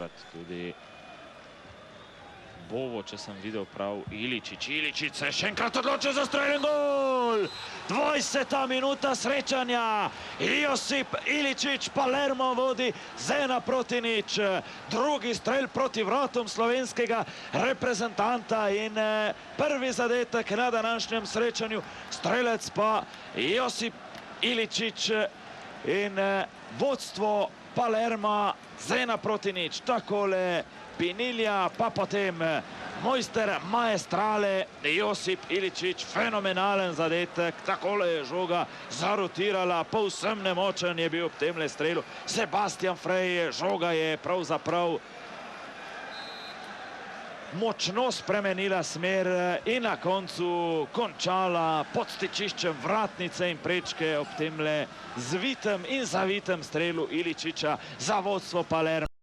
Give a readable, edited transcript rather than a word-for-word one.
tokrat tudi Bovo, če sem videl prav, Iličić se še enkrat odločil za streljen gol! 20. minuta srečanja, Josip Iličić, Palermo vodi z 1-0, drugi strel proti vratom slovenskega reprezentanta in prvi zadetek na današnjem srečanju, strelec pa Josip Iličić in vodstvo Palerma z 1-0, takole Pinilja, pa potem mojster maestrale Josip Iličić, fenomenalen zadetek, takole je žoga zarotirala, povsem nemočen je bil ob temle strelu Sebastian Frey, žoga je pravzaprav močno spremenila smer in na koncu končala pod stičiščem vratnice in prečke ob temle zvitem in zavitem strelu Iličića za vodstvo Palerma.